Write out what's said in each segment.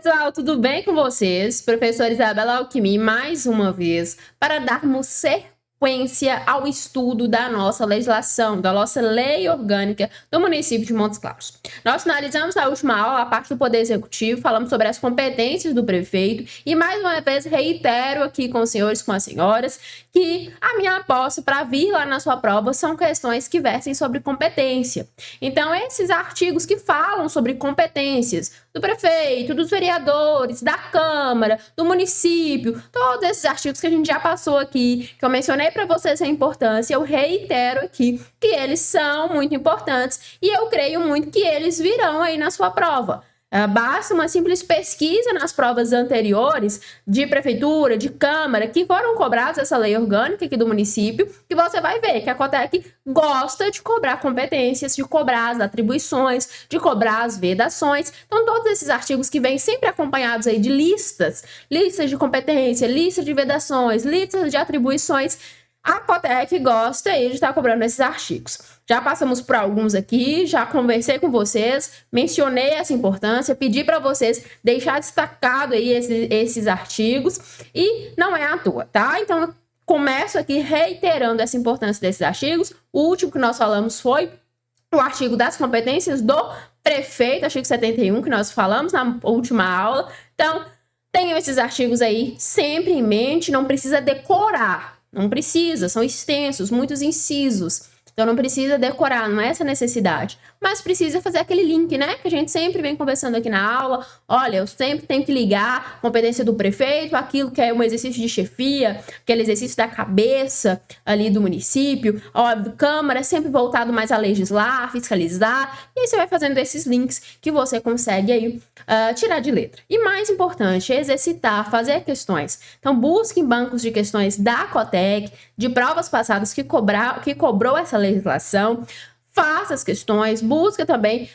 pessoal, tudo bem com vocês? Professora Isabela Alquimi, mais uma vez, para darmos sequência ao estudo da nossa legislação, da nossa lei orgânica do município de Montes Claros. Nós finalizamos na última aula a parte do Poder Executivo, falamos sobre as competências do prefeito e, mais uma vez, reitero aqui com os senhores e com as senhoras que a minha aposta para vir lá na sua prova são questões que versem sobre competência. Então, esses artigos que falam sobre competências do prefeito, dos vereadores, da Câmara, do município, todos esses artigos que a gente já passou aqui, que eu mencionei para vocês a importância, eu reitero aqui que eles são muito importantes e eu creio muito que eles virão aí na sua prova. Basta uma simples pesquisa nas provas anteriores de prefeitura, de câmara, que foram cobradas essa lei orgânica aqui do município, que você vai ver que a Cotec gosta de cobrar competências, de cobrar as atribuições, de cobrar as vedações. Então, todos esses artigos que vêm sempre acompanhados aí de listas de competência, listas de vedações, listas de atribuições, a Cotec gosta aí de estar cobrando esses artigos. Já passamos por alguns aqui, já conversei com vocês, mencionei essa importância, pedi para vocês deixar destacado aí esses artigos e não é à toa, tá? Então, começo aqui reiterando essa importância desses artigos. O último que nós falamos foi o artigo das competências do prefeito, artigo 71, que nós falamos na última aula. Então, tenham esses artigos aí sempre em mente, não precisa decorar. Não precisa, são extensos, muitos incisos. Então não precisa decorar, não é essa necessidade. Mas precisa fazer aquele link, né? Que a gente sempre vem conversando aqui na aula. Olha, eu sempre tenho que ligar a competência do prefeito, aquilo que é um exercício de chefia, aquele exercício da cabeça ali do município. Ó, Câmara é sempre voltado mais a legislar, fiscalizar. E aí você vai fazendo esses links que você consegue aí tirar de letra. E mais importante, exercitar, fazer questões. Então busque em bancos de questões da Cotec, de provas passadas que cobrou essa legislação, faça as questões, busca também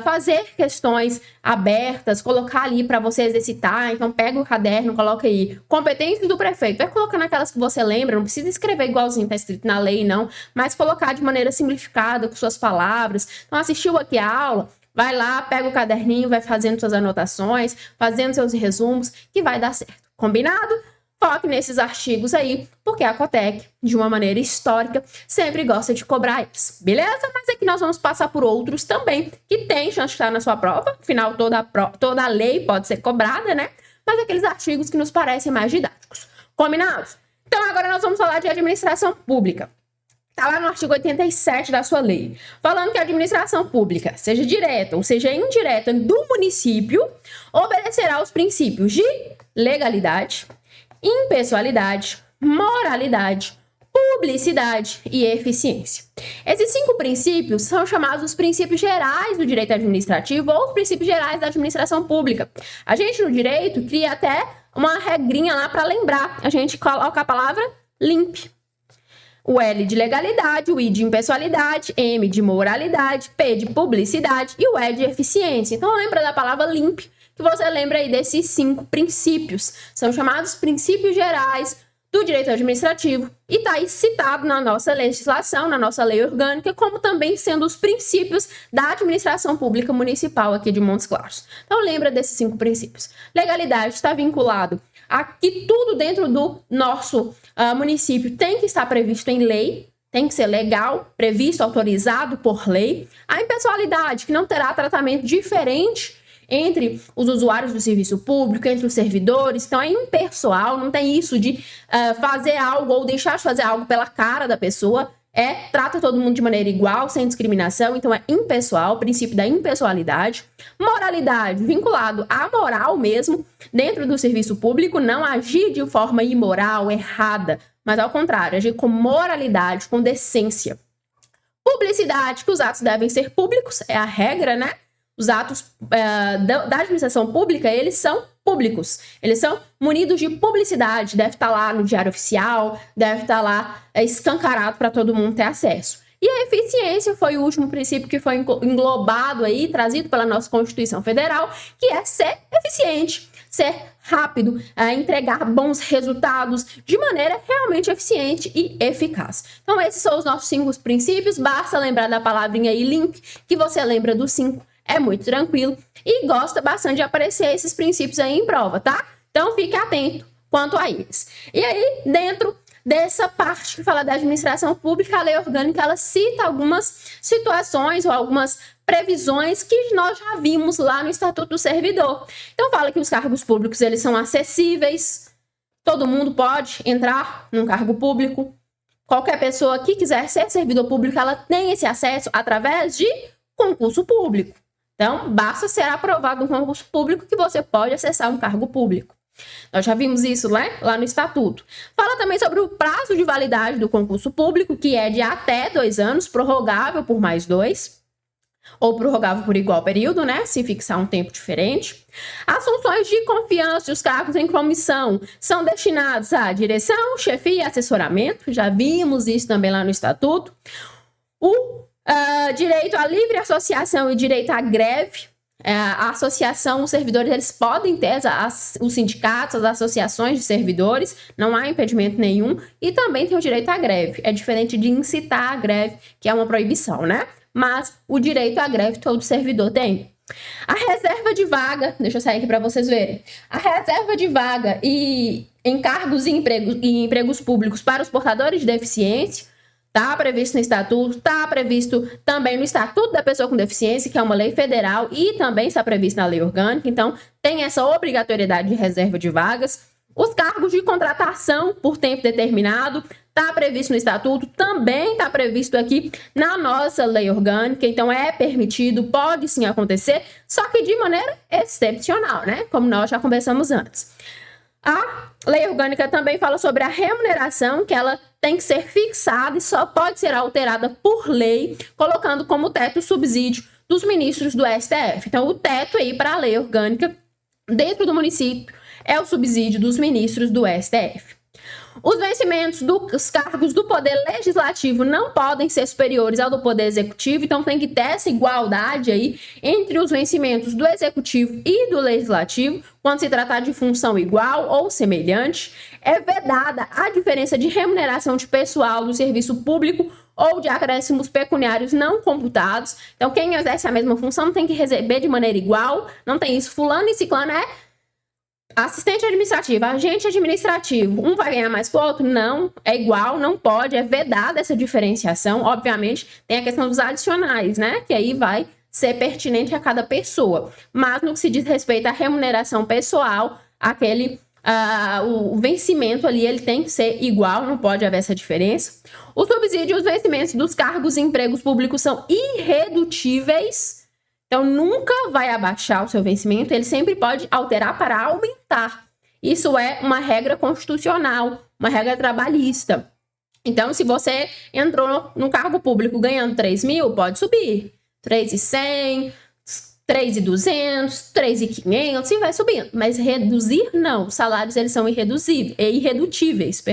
fazer questões abertas, colocar ali para você exercitar. Então pega o caderno, coloca aí competências do prefeito, vai colocando aquelas que você lembra, não precisa escrever igualzinho tá escrito na lei não, mas colocar de maneira simplificada com suas palavras. Então assistiu aqui a aula, vai lá, pega o caderninho, vai fazendo suas anotações, fazendo seus resumos, que vai dar certo. Combinado? Foque nesses artigos aí, porque a Cotec, de uma maneira histórica, sempre gosta de cobrar eles, beleza? Mas aqui nós vamos passar por outros também, que tem chance de estar na sua prova, afinal toda a lei pode ser cobrada, né? Mas aqueles artigos que nos parecem mais didáticos. Combinados? Então agora nós vamos falar de administração pública. Está lá no artigo 87 da sua lei, falando que a administração pública, seja direta ou seja indireta do município, obedecerá aos princípios de legalidade, impessoalidade, moralidade, publicidade e eficiência. Esses 5 princípios são chamados os princípios gerais do direito administrativo ou os princípios gerais da administração pública. A gente no direito cria até uma regrinha lá para lembrar. A gente coloca a palavra LIMP. O L de legalidade, o I de impessoalidade, M de moralidade, P de publicidade e o E de eficiência. Então lembra da palavra LIMP, que você lembra aí desses 5 princípios. São chamados princípios gerais do direito administrativo e está aí citado na nossa legislação, na nossa lei orgânica, como também sendo os princípios da administração pública municipal aqui de Montes Claros. Então lembra desses 5 princípios. Legalidade está vinculado a que tudo dentro do nosso município tem que estar previsto em lei, tem que ser legal, previsto, autorizado por lei. A impessoalidade, que não terá tratamento diferente entre os usuários do serviço público, entre os servidores. Então é impessoal, não tem isso de fazer algo ou deixar de fazer algo pela cara da pessoa. Trata todo mundo de maneira igual, sem discriminação, então é impessoal, princípio da impessoalidade. Moralidade, vinculado à moral mesmo, dentro do serviço público, não agir de forma imoral, errada, mas ao contrário, agir com moralidade, com decência. Publicidade, que os atos devem ser públicos, é a regra, né? Os atos da administração pública, eles são públicos, eles são munidos de publicidade, deve estar lá no Diário Oficial, deve estar lá escancarado para todo mundo ter acesso. E a eficiência foi o último princípio que foi englobado aí, trazido pela nossa Constituição Federal, que é ser eficiente, ser rápido, entregar bons resultados de maneira realmente eficiente e eficaz. Então esses são os nossos 5 princípios, basta lembrar da palavrinha aí, LIMP, que você lembra dos 5 é muito tranquilo e gosta bastante de aparecer esses princípios aí em prova, tá? Então, fique atento quanto a eles. E aí, dentro dessa parte que fala da administração pública, a lei orgânica, ela cita algumas situações ou algumas previsões que nós já vimos lá no Estatuto do Servidor. Então, fala que os cargos públicos, eles são acessíveis, todo mundo pode entrar num cargo público, qualquer pessoa que quiser ser servidor público, ela tem esse acesso através de concurso público. Então, basta ser aprovado um concurso público que você pode acessar um cargo público. Nós já vimos isso, né? Lá no Estatuto. Fala também sobre o prazo de validade do concurso público, que é de até 2 anos, prorrogável por mais 2, ou prorrogável por igual período, né? Se fixar um tempo diferente. As funções de confiança e os cargos em comissão são destinados à direção, chefia e assessoramento. Já vimos isso também lá no Estatuto. O direito à livre associação e direito à greve. A associação, os servidores, eles podem ter os sindicatos, as associações de servidores, não há impedimento nenhum, e também tem o direito à greve. É diferente de incitar a greve, que é uma proibição, né? Mas o direito à greve todo servidor tem. A reserva de vaga, deixa eu sair aqui para vocês verem. A reserva de vaga e encargos e empregos públicos para os portadores de deficiência está previsto no Estatuto, está previsto também no Estatuto da Pessoa com Deficiência, que é uma lei federal, e também está previsto na lei orgânica. Então, tem essa obrigatoriedade de reserva de vagas. Os cargos de contratação por tempo determinado está previsto no Estatuto, também está previsto aqui na nossa lei orgânica. Então, é permitido, pode sim acontecer, só que de maneira excepcional, né? Como nós já conversamos antes. A lei orgânica também fala sobre a remuneração, que ela tem que ser fixada e só pode ser alterada por lei, colocando como teto o subsídio dos ministros do STF. Então, o teto aí para a lei orgânica dentro do município é o subsídio dos ministros do STF. Os vencimentos dos cargos do Poder Legislativo não podem ser superiores ao do Poder Executivo, então tem que ter essa igualdade aí entre os vencimentos do Executivo e do Legislativo, quando se tratar de função igual ou semelhante. É vedada a diferença de remuneração de pessoal do serviço público ou de acréscimos pecuniários não computados. Então, quem exerce a mesma função tem que receber de maneira igual, não tem isso, fulano e ciclano é assistente administrativo, agente administrativo, um vai ganhar mais que o outro? Não, é igual, não pode, é vedada essa diferenciação. Obviamente, tem a questão dos adicionais, né? Que aí vai ser pertinente a cada pessoa. Mas no que se diz respeito à remuneração pessoal, o vencimento ali, ele tem que ser igual, não pode haver essa diferença. O subsídio e os vencimentos dos cargos e empregos públicos são irredutíveis. Então, nunca vai abaixar o seu vencimento, ele sempre pode alterar para aumentar. Isso é uma regra constitucional, uma regra trabalhista. Então, se você entrou no cargo público ganhando 3 mil, pode subir. 3.100, 3.200, 3.500, e vai subindo. Mas reduzir, não. Os salários, eles são irredutíveis.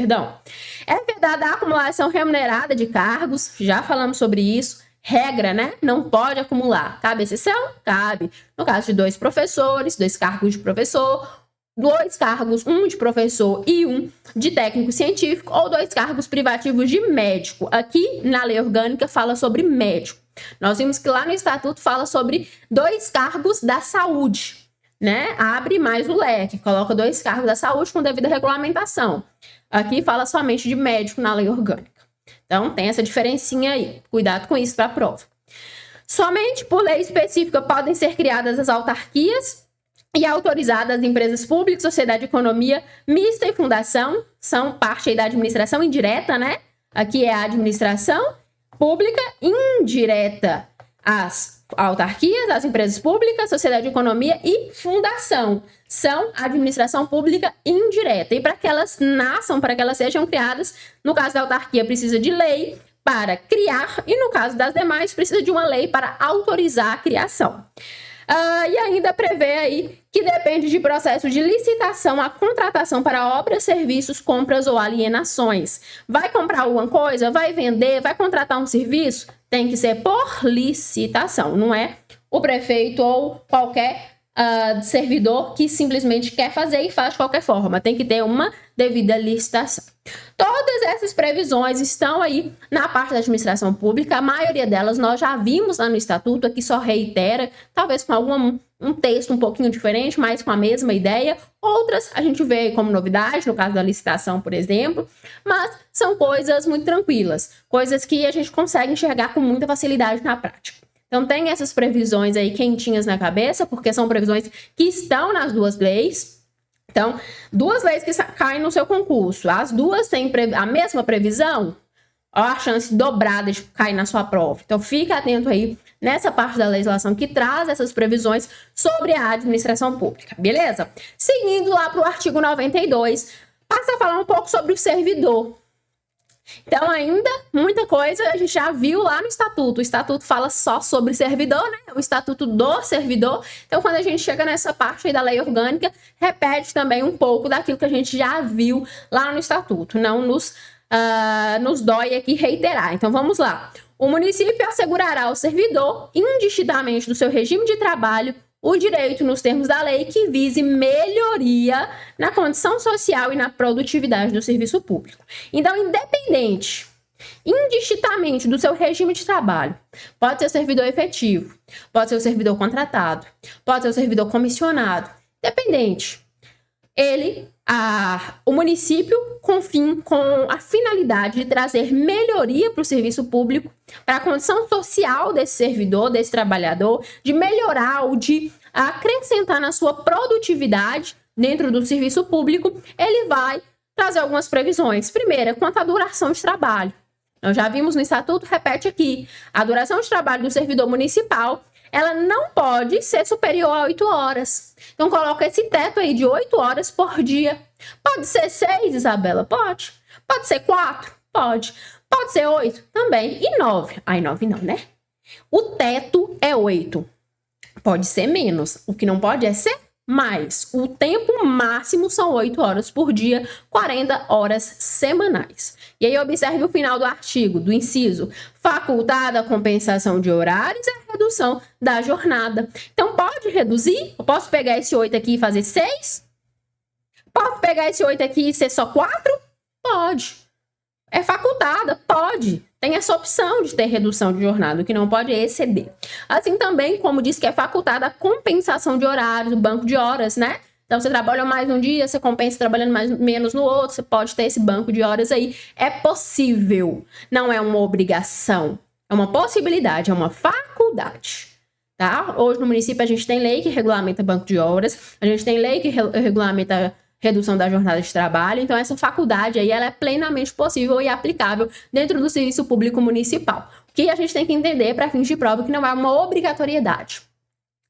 É vedada a acumulação remunerada de cargos, já falamos sobre isso. Regra, né? Não pode acumular. Cabe exceção? Cabe. No caso de 2 professores, 2 cargos de professor, 2 cargos, um de professor e um de técnico científico, ou 2 cargos privativos de médico. Aqui, na lei orgânica, fala sobre médico. Nós vimos que lá no Estatuto fala sobre 2 cargos da saúde, né? Abre mais o leque, coloca 2 cargos da saúde com devida regulamentação. Aqui fala somente de médico na lei orgânica. Então, tem essa diferencinha aí. Cuidado com isso para a prova. Somente por lei específica podem ser criadas as autarquias e autorizadas as empresas públicas, sociedade de economia mista e fundação. São parte aí da administração indireta, né? Aqui é a administração pública indireta. As autarquias, as empresas públicas, sociedade de economia e fundação são a administração pública indireta. E para que elas nasçam, para que elas sejam criadas, no caso da autarquia precisa de lei para criar e no caso das demais precisa de uma lei para autorizar a criação. E ainda prevê aí que depende de processo de licitação a contratação para obras, serviços, compras ou alienações. Vai comprar alguma coisa? Vai vender? Vai contratar um serviço? Tem que ser por licitação, não é o prefeito ou qualquer servidor que simplesmente quer fazer e faz de qualquer forma. Tem que ter uma devida licitação. Todas essas previsões estão aí na parte da administração pública. A maioria delas nós já vimos lá no Estatuto, aqui só reitera, talvez com um texto um pouquinho diferente, mas com a mesma ideia. Outras a gente vê como novidade, no caso da licitação, por exemplo, mas são coisas muito tranquilas, coisas que a gente consegue enxergar com muita facilidade na prática. Então, tem essas previsões aí quentinhas na cabeça, porque são previsões que estão nas duas leis. Então, duas leis que caem no seu concurso, as duas têm a mesma previsão, ó, a chance dobrada de cair na sua prova. Então, fica atento aí nessa parte da legislação que traz essas previsões sobre a administração pública, beleza? Seguindo lá para o artigo 92, passa a falar um pouco sobre o servidor. Então, ainda, muita coisa a gente já viu lá no Estatuto. O Estatuto fala só sobre servidor, né? O Estatuto do servidor. Então, quando a gente chega nessa parte aí da lei orgânica, repete também um pouco daquilo que a gente já viu lá no Estatuto. Não nos dói aqui reiterar. Então, vamos lá. O município assegurará ao servidor, indistintamente do seu regime de trabalho, o direito, nos termos da lei, que vise melhoria na condição social e na produtividade do serviço público. Então, indistintamente do seu regime de trabalho, pode ser o servidor efetivo, pode ser o servidor contratado, pode ser o servidor comissionado, independente. O município, com a finalidade de trazer melhoria para o serviço público, para a condição social desse servidor, desse trabalhador, de melhorar ou de acrescentar na sua produtividade dentro do serviço público, ele vai trazer algumas previsões. Primeira, quanto à duração de trabalho. Nós já vimos no Estatuto, repete aqui, a duração de trabalho do servidor municipal, ela não pode ser superior a 8 horas. Então, coloca esse teto aí de 8 horas por dia. Pode ser 6, Isabela? Pode. Pode ser 4? Pode. Pode ser 8? Também. E 9? Ai, 9 não, né? O teto é 8. Pode ser menos. O que não pode é ser mais. O tempo máximo são 8 horas por dia, 40 horas semanais. E aí, observe o final do artigo, do inciso. Facultada a compensação de horários e a redução da jornada. Então, pode reduzir? Eu posso pegar esse 8 aqui e fazer 6? Posso pegar esse 8 aqui e ser só 4? Pode. É facultada? Pode. Tem essa opção de ter redução de jornada, o que não pode é exceder. Assim também, como diz que é facultada a compensação de horários, o banco de horas, né? Então, você trabalha mais um dia, você compensa trabalhando menos no outro, você pode ter esse banco de horas aí. É possível, não é uma obrigação. É uma possibilidade, é uma faculdade, tá? Hoje no município a gente tem lei que regulamenta banco de horas, a gente tem lei que regulamenta redução da jornada de trabalho, então essa faculdade aí ela é plenamente possível e aplicável dentro do serviço público municipal. O que a gente tem que entender para fins de prova que não é uma obrigatoriedade.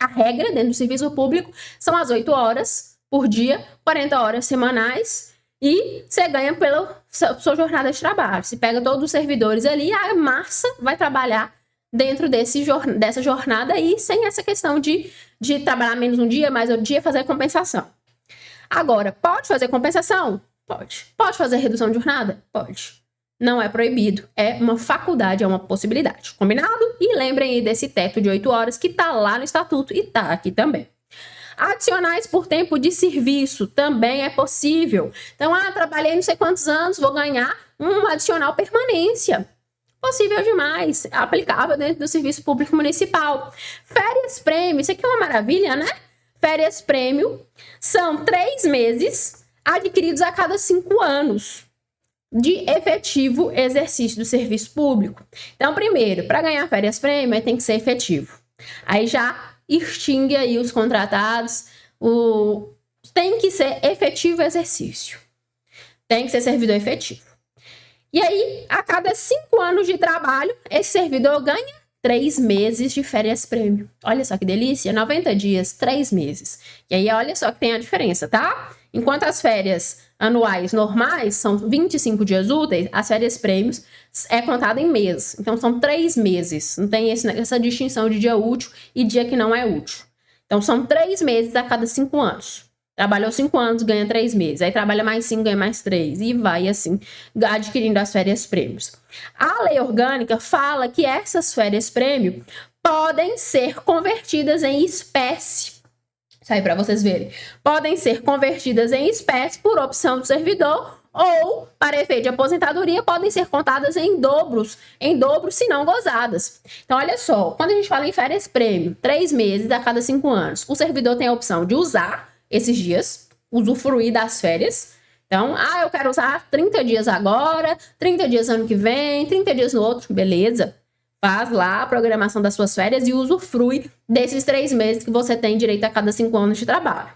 A regra dentro do serviço público são as 8 horas por dia, 40 horas semanais, e você ganha pela sua jornada de trabalho. Você pega todos os servidores ali, a massa vai trabalhar dentro dessa jornada aí, sem essa questão de trabalhar menos um dia, mais outro dia, fazer compensação. Agora, pode fazer compensação? Pode. Pode fazer redução de jornada? Pode. Não é proibido, é uma faculdade, é uma possibilidade. Combinado? E lembrem aí desse teto de 8 horas que tá lá no Estatuto e tá aqui também. Adicionais por tempo de serviço também é possível. Então, trabalhei não sei quantos anos, vou ganhar um adicional permanência. Possível demais, aplicável dentro do serviço público municipal. Férias prêmio, isso aqui é uma maravilha, né? Férias prêmio são 3 meses adquiridos a cada 5 anos de efetivo exercício do serviço público. Então, primeiro, para ganhar férias prêmio, tem que ser efetivo. Aí já extingue aí os contratados, tem que ser efetivo exercício. Tem que ser servidor efetivo. E aí, a cada 5 anos de trabalho, esse servidor ganha 3 meses de férias prêmio. Olha só que delícia, 90 dias, 3 meses. E aí, olha só que tem a diferença, tá? Enquanto as férias anuais normais são 25 dias úteis, as férias prêmios é contada em mês. Então, são 3 meses. Não tem essa distinção de dia útil e dia que não é útil. Então, são 3 meses a cada 5 anos. Trabalhou 5 anos, ganha 3 meses. Aí trabalha mais 5, ganha mais 3. E vai assim, adquirindo as férias prêmios. A lei orgânica fala que essas férias prêmio podem ser convertidas em espécie. Isso aí para vocês verem. Podem ser convertidas em espécie por opção do servidor ou, para efeito de aposentadoria, podem ser contadas em dobro se não gozadas. Então, olha só, quando a gente fala em férias prêmio, 3 meses a cada 5 anos, o servidor tem a opção de usar esses dias, usufruir das férias. Então, eu quero usar 30 dias agora, 30 dias ano que vem, 30 dias no outro, beleza. Faz lá a programação das suas férias e usufrui desses 3 meses que você tem direito a cada 5 anos de trabalho.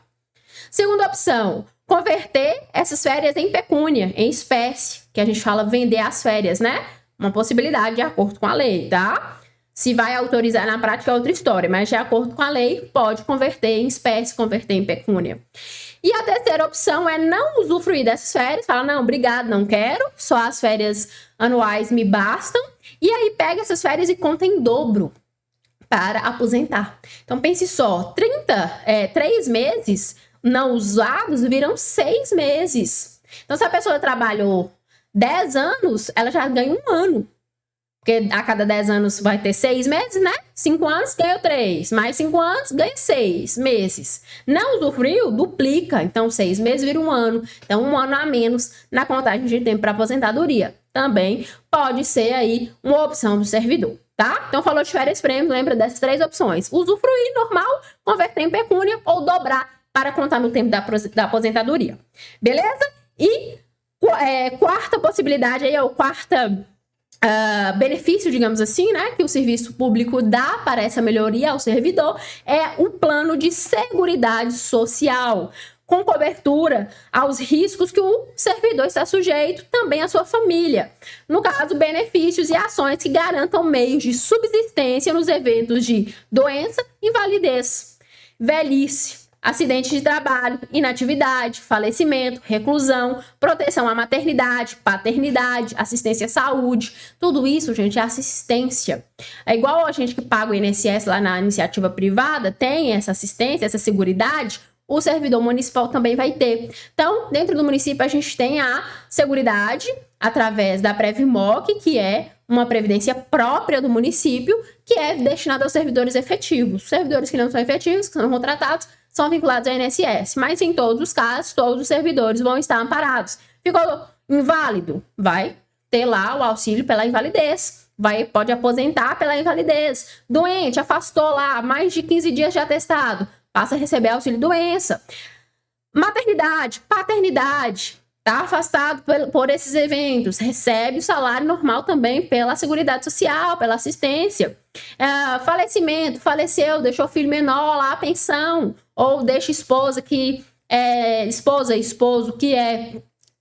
Segunda opção, converter essas férias em pecúnia, em espécie, que a gente fala vender as férias, né? Uma possibilidade de acordo com a lei, tá? Se vai autorizar na prática é outra história, mas de acordo com a lei, pode converter em espécie, converter em pecúnia. E a terceira opção é não usufruir dessas férias, fala, não, obrigado, não quero, só as férias anuais me bastam, e aí pega essas férias e conta em dobro para aposentar. Então pense só, 3 meses não usados viram 6 meses. Então, se a pessoa trabalhou 10 anos, ela já ganha 1 ano. Porque a cada 10 anos vai ter 6 meses, né? 5 anos, ganha 3. Mais 5 anos, ganha 6 meses. Não usufruiu, duplica. Então, 6 meses vira 1 ano. Então, 1 ano a menos na contagem de tempo para aposentadoria. Também pode ser aí uma opção do servidor, tá? Então, falou de férias prêmio, lembra dessas 3 opções. Usufruir normal, converter em pecúnia ou dobrar para contar no tempo da aposentadoria. Beleza? E quarta possibilidade aí, quarta benefício, digamos assim, né, que o serviço público dá para essa melhoria ao servidor é o plano de seguridade social, com cobertura aos riscos que o servidor está sujeito, também a sua família. No caso, benefícios e ações que garantam meios de subsistência nos eventos de doença, invalidez, velhice, acidente de trabalho, inatividade, falecimento, reclusão, proteção à maternidade, paternidade, assistência à saúde. Tudo isso, gente, é assistência. É igual a gente que paga o INSS lá na iniciativa privada, tem essa assistência, essa seguridade, o servidor municipal também vai ter. Então, dentro do município, a gente tem a seguridade através da Previmoc, que é uma previdência própria do município, que é destinada aos servidores efetivos. Os servidores que não são efetivos, que são contratados, são vinculados ao INSS, mas em todos os casos, todos os servidores vão estar amparados. Ficou inválido? Vai ter lá o auxílio pela invalidez, pode aposentar pela invalidez. Doente, afastou lá mais de 15 dias de atestado, passa a receber auxílio doença. Maternidade, paternidade, tá afastado por esses eventos, recebe o salário normal também pela Seguridade Social, pela assistência. Falecimento, faleceu, deixou filho menor lá, a pensão, ou deixa esposo que é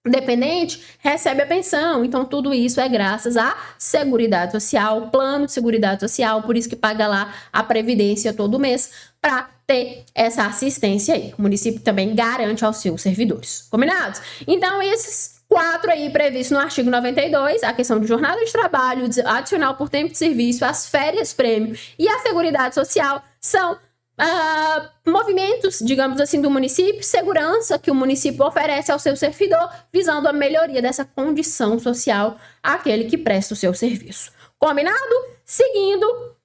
dependente, recebe a pensão. Então, tudo isso é graças à Seguridade Social, plano de Seguridade Social, por isso que paga lá a Previdência todo mês, para ter essa assistência aí. O município também garante aos seus servidores. Combinados? Então, esses 4 aí previstos no artigo 92, a questão de jornada de trabalho, adicional por tempo de serviço, as férias prêmio e a Seguridade Social são movimentos, digamos assim, do município, segurança que o município oferece ao seu servidor, visando a melhoria dessa condição social àquele que presta o seu serviço. Combinado? Seguindo...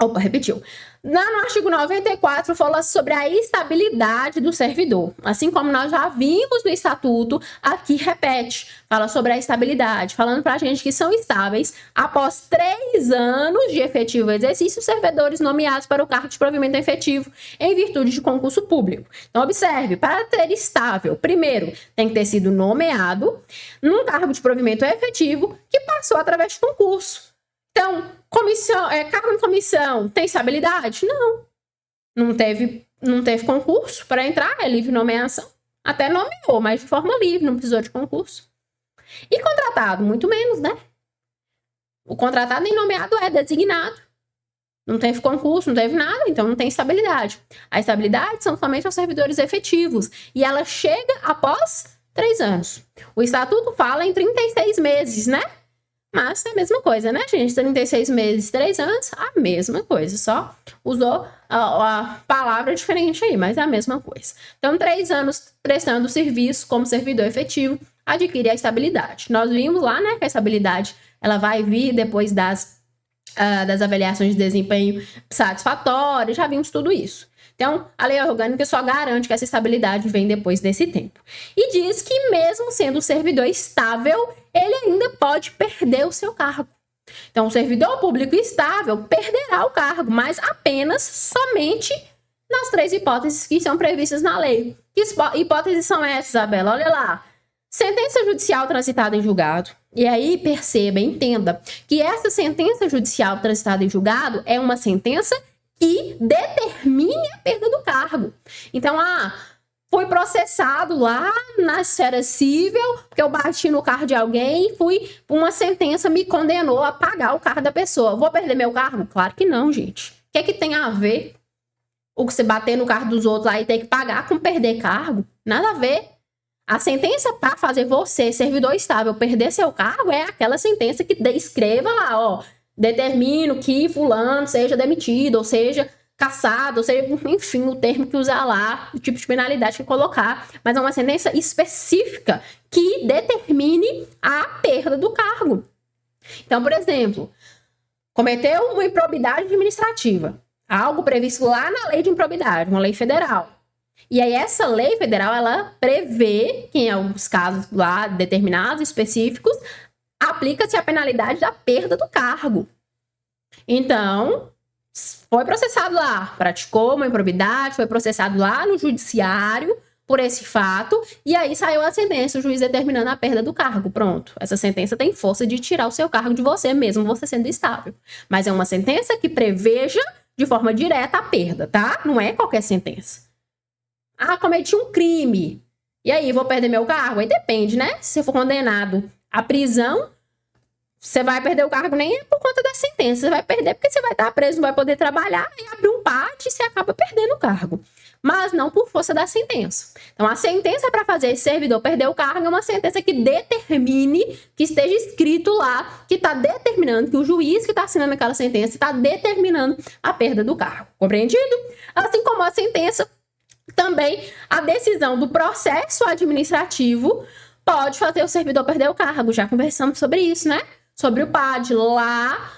Opa, repetiu. No artigo 94, fala sobre a estabilidade do servidor. Assim como nós já vimos no estatuto, aqui repete. Fala sobre a estabilidade, falando pra gente que são estáveis após 3 anos de efetivo exercício, servidores nomeados para o cargo de provimento efetivo em virtude de concurso público. Então, observe, para ter estável, primeiro, tem que ter sido nomeado num cargo de provimento efetivo que passou através de concurso. Então, cargo de comissão, tem estabilidade? Não teve concurso para entrar, é livre nomeação. Até nomeou, mas de forma livre, não precisou de concurso. E contratado, muito menos, né? O contratado nem nomeado é designado. Não teve concurso, não teve nada, então não tem estabilidade. A estabilidade são somente os servidores efetivos. E ela chega após 3 anos. O estatuto fala em 36 meses, né? Mas é a mesma coisa, né, gente? 36 meses, 3 anos, a mesma coisa. Só usou a palavra diferente aí, mas é a mesma coisa. Então, 3 anos prestando serviço como servidor efetivo, adquire a estabilidade. Nós vimos lá, né, que a estabilidade ela vai vir depois das avaliações de desempenho satisfatórias, já vimos tudo isso. Então, a lei orgânica só garante que essa estabilidade vem depois desse tempo. E diz que mesmo sendo servidor estável, ele ainda pode perder o seu cargo. Então, o servidor público estável perderá o cargo, mas apenas somente nas 3 hipóteses que são previstas na lei. Que hipóteses são essas, Isabela? Olha lá. Sentença judicial transitada em julgado. E aí, perceba, entenda, que essa sentença judicial transitada em julgado é uma sentença que determine a perda do cargo. Então, foi processado lá na esfera civil, porque eu bati no carro de alguém e uma sentença me condenou a pagar o carro da pessoa. Vou perder meu cargo? Claro que não, gente. O que tem a ver o que você bater no carro dos outros lá e ter que pagar com perder cargo? Nada a ver. A sentença para fazer você, servidor estável, perder seu cargo é aquela sentença que escreva lá, ó, determino que fulano seja demitido, ou seja, cassado, ou seja, enfim, o termo que usar lá, o tipo de penalidade que colocar, mas é uma sentença específica que determine a perda do cargo. Então, por exemplo, cometeu uma improbidade administrativa, algo previsto lá na lei de improbidade, uma lei federal. E aí essa lei federal, ela prevê que em alguns casos lá determinados, específicos, aplica-se a penalidade da perda do cargo. Então, foi processado lá, praticou uma improbidade, foi processado lá no judiciário por esse fato, e aí saiu a sentença, o juiz determinando a perda do cargo. Pronto, essa sentença tem força de tirar o seu cargo de você mesmo, você sendo estável. Mas é uma sentença que preveja de forma direta a perda, tá? Não é qualquer sentença. Cometi um crime. E aí, vou perder meu cargo? Aí depende, né? Se você for condenado à prisão, você vai perder o cargo nem por conta da sentença. Você vai perder porque você vai estar preso, não vai poder trabalhar, e abrir um pátio e você acaba perdendo o cargo. Mas não por força da sentença. Então, a sentença para fazer esse servidor perder o cargo é uma sentença que determine, que esteja escrito lá, que está determinando, que o juiz que está assinando aquela sentença está determinando a perda do cargo. Compreendido? Assim como a sentença, também a decisão do processo administrativo pode fazer o servidor perder o cargo. Já conversamos sobre isso, né? Sobre o PAD, lá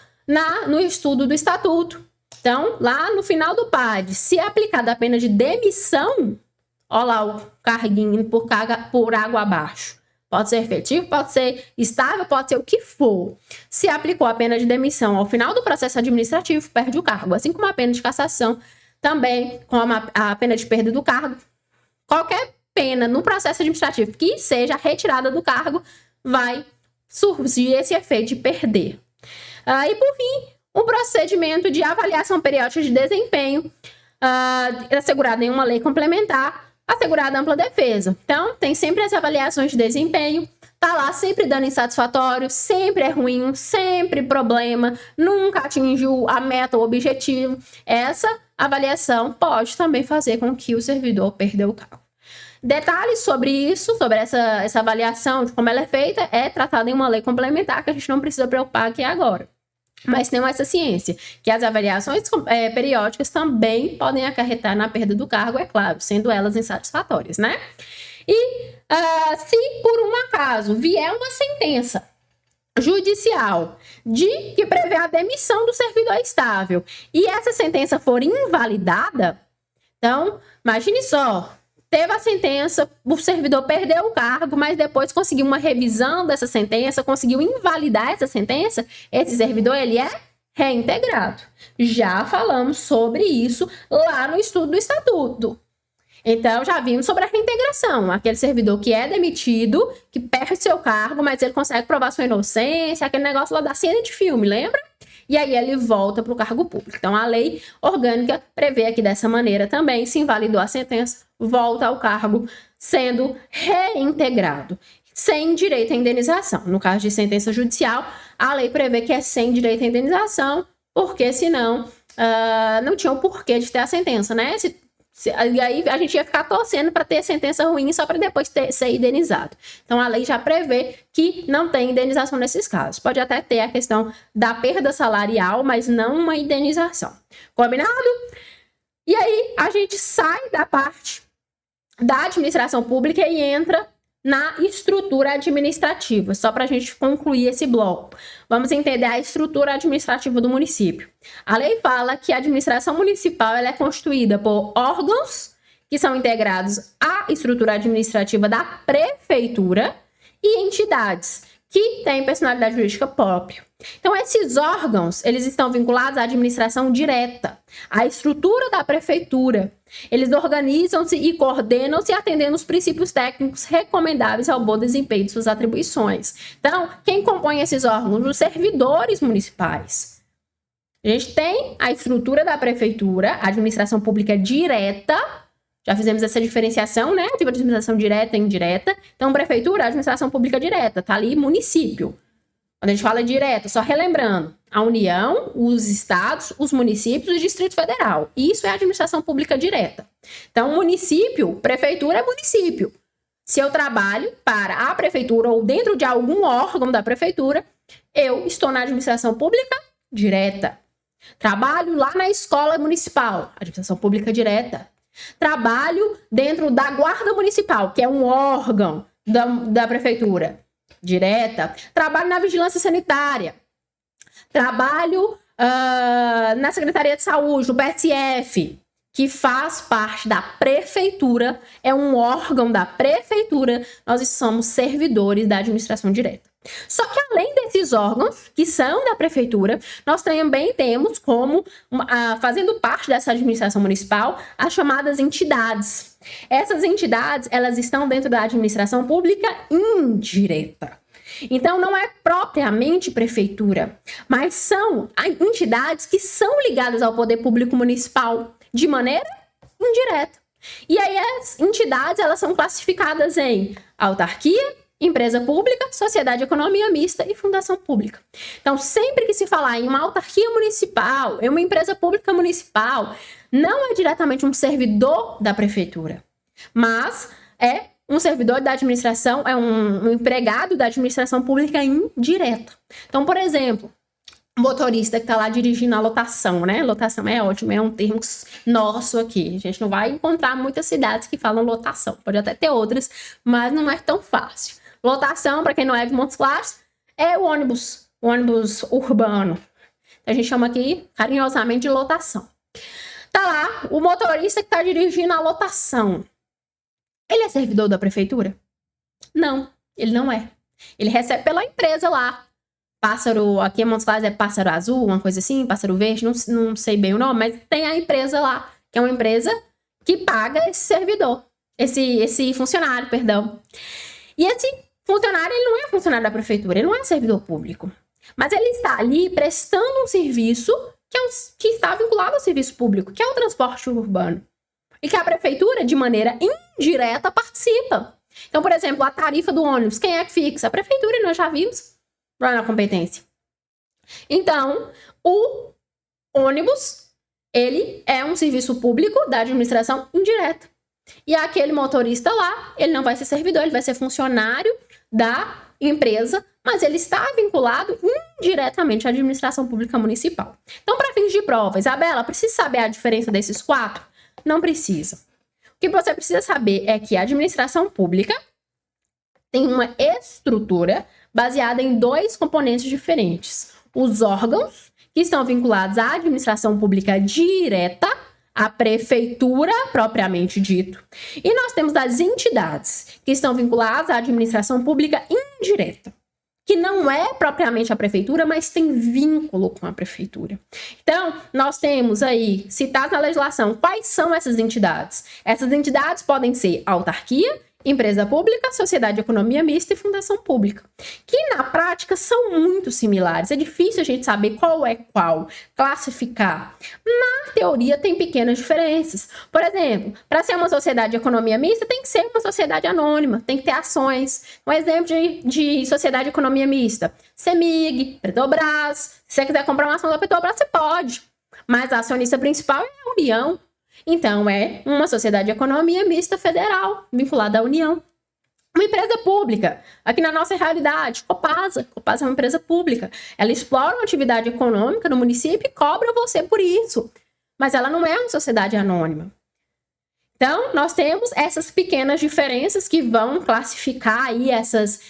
no estudo do estatuto. Então, lá no final do PAD, se aplicada a pena de demissão, olha lá o carguinho por água abaixo. Pode ser efetivo, pode ser estável, pode ser o que for. Se aplicou a pena de demissão ao final do processo administrativo, perde o cargo. Assim como a pena de cassação, também com a pena de perda do cargo. Qualquer pena no processo administrativo que seja retirada do cargo, vai surgir esse efeito de perder. E por fim, um procedimento de avaliação periódica de desempenho, assegurado em uma lei complementar, assegurada ampla defesa. Então, tem sempre as avaliações de desempenho, tá lá sempre dando insatisfatório, sempre é ruim, sempre problema, nunca atingiu a meta ou objetivo. Essa avaliação pode também fazer com que o servidor perda o cargo. Detalhes sobre isso, sobre essa avaliação, de como ela é feita, é tratada em uma lei complementar que a gente não precisa preocupar aqui agora. Mas tem essa ciência, que as avaliações periódicas também podem acarretar na perda do cargo, é claro, sendo elas insatisfatórias, né? E se por um acaso vier uma sentença judicial que prevê a demissão do servidor estável e essa sentença for invalidada, então, imagine só, teve a sentença, o servidor perdeu o cargo, mas depois conseguiu uma revisão dessa sentença, conseguiu invalidar essa sentença, esse servidor, ele é reintegrado. Já falamos sobre isso lá no estudo do estatuto. Então, já vimos sobre a reintegração, aquele servidor que é demitido, que perde seu cargo, mas ele consegue provar sua inocência, aquele negócio lá da cena de filme, lembra? E aí ele volta para o cargo público. Então, a lei orgânica prevê aqui dessa maneira também, se invalidou a sentença, volta ao cargo sendo reintegrado, sem direito à indenização. No caso de sentença judicial, a lei prevê que é sem direito à indenização, porque senão não tinha o porquê de ter a sentença, né? E aí a gente ia ficar torcendo para ter sentença ruim só para depois ser indenizado. Então a lei já prevê que não tem indenização nesses casos. Pode até ter a questão da perda salarial, mas não uma indenização. Combinado? E aí a gente sai da parte da administração pública e entra na estrutura administrativa, só para a gente concluir esse bloco. Vamos entender a estrutura administrativa do município. A lei fala que a administração municipal ela é constituída por órgãos que são integrados à estrutura administrativa da prefeitura e entidades que têm personalidade jurídica própria. Então, esses órgãos, eles estão vinculados à administração direta, à estrutura da prefeitura. Eles organizam-se e coordenam-se atendendo os princípios técnicos recomendáveis ao bom desempenho de suas atribuições. Então, quem compõe esses órgãos? Os servidores municipais. A gente tem a estrutura da prefeitura, a administração pública direta. Já fizemos essa diferenciação, né? Tipo administração direta e indireta. Então, prefeitura, administração pública direta. Tá ali município. Quando a gente fala direta, só relembrando, a União, os estados, os municípios e o Distrito Federal. Isso é a administração pública direta. Então, município, prefeitura é município. Se eu trabalho para a prefeitura ou dentro de algum órgão da prefeitura, eu estou na administração pública direta. Trabalho lá na escola municipal, administração pública direta. Trabalho dentro da guarda municipal, que é um órgão da prefeitura. Direta. Trabalho na vigilância sanitária. Trabalho na Secretaria de Saúde, no PSF, que faz parte da prefeitura, é um órgão da prefeitura, nós somos servidores da administração direta. Só que além desses órgãos, que são da prefeitura, nós também temos como, fazendo parte dessa administração municipal, as chamadas entidades. Essas entidades, elas estão dentro da administração pública indireta. Então, não é propriamente prefeitura, mas são entidades que são ligadas ao poder público municipal de maneira indireta. E aí, as entidades, elas são classificadas em autarquia, empresa pública, sociedade de economia mista e fundação pública. Então, sempre que se falar em uma autarquia municipal, em uma empresa pública municipal, não é diretamente um servidor da prefeitura, mas é um servidor da administração, é um empregado da administração pública indireta. Então, por exemplo, motorista que está lá dirigindo a lotação, né? Lotação é ótimo, é um termo nosso aqui. A gente não vai encontrar muitas cidades que falam lotação. Pode até ter outras, mas não é tão fácil. Lotação, para quem não é de Montes Claros, é o ônibus urbano. A gente chama aqui carinhosamente de lotação. Tá lá o motorista que está dirigindo a lotação. Ele é servidor da prefeitura? Não, ele não é. Ele recebe pela empresa lá. Pássaro, aqui em Montes Claros é Pássaro Azul, uma coisa assim, Pássaro Verde, não sei bem o nome, mas tem a empresa lá, que é uma empresa que paga esse servidor, esse funcionário, perdão. E esse funcionário, ele não é funcionário da prefeitura, ele não é servidor público. Mas ele está ali prestando um serviço que está vinculado ao serviço público, que é o transporte urbano. E que a prefeitura, de maneira indireta, participa. Então, por exemplo, a tarifa do ônibus, quem é que fixa? A prefeitura, e nós já vimos lá na competência. Então, o ônibus, ele é um serviço público da administração indireta. E aquele motorista lá, ele não vai ser servidor, ele vai ser funcionário da empresa, mas ele está vinculado indiretamente à administração pública municipal. Então, para fins de prova, Isabela, precisa saber a diferença desses quatro? Não precisa. O que você precisa saber é que a administração pública tem uma estrutura baseada em dois componentes diferentes. Os órgãos, que estão vinculados à administração pública direta, à prefeitura, propriamente dito. E nós temos as entidades, que estão vinculadas à administração pública indireta, que não é propriamente a prefeitura, mas tem vínculo com a prefeitura. Então, nós temos aí, citado na legislação, quais são essas entidades? Essas entidades podem ser autarquia, empresa pública, sociedade de economia mista e fundação pública, que na prática são muito similares. É difícil a gente saber qual é qual, classificar. Na teoria tem pequenas diferenças. Por exemplo, para ser uma sociedade de economia mista, tem que ser uma sociedade anônima, tem que ter ações. Um exemplo de sociedade de economia mista, CEMIG, Petrobras. Se você quiser comprar uma ação da Petrobras, você pode. Mas a acionista principal é a União. Então, é uma sociedade de economia mista federal, vinculada à União. Uma empresa pública, aqui na nossa realidade, Copasa. Copasa é uma empresa pública. Ela explora uma atividade econômica no município e cobra você por isso. Mas ela não é uma sociedade anônima. Então, nós temos essas pequenas diferenças que vão classificar aí essas,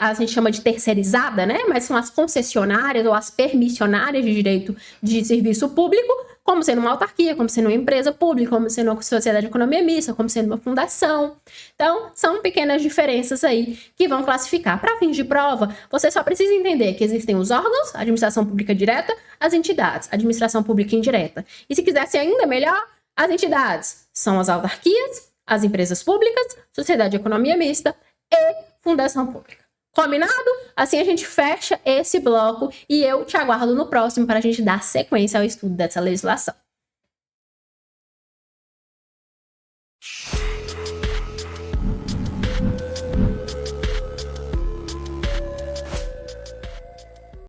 a gente chama de terceirizada, né? Mas são as concessionárias ou as permissionárias de direito de serviço público, como sendo uma autarquia, como sendo uma empresa pública, como sendo uma sociedade de economia mista, como sendo uma fundação. Então, são pequenas diferenças aí que vão classificar. Para fins de prova, você só precisa entender que existem os órgãos, a administração pública direta, as entidades, a administração pública indireta. E se quiser ser ainda melhor, as entidades são as autarquias, as empresas públicas, sociedade de economia mista e fundação pública. Combinado? Assim a gente fecha esse bloco e eu te aguardo no próximo para a gente dar sequência ao estudo dessa legislação.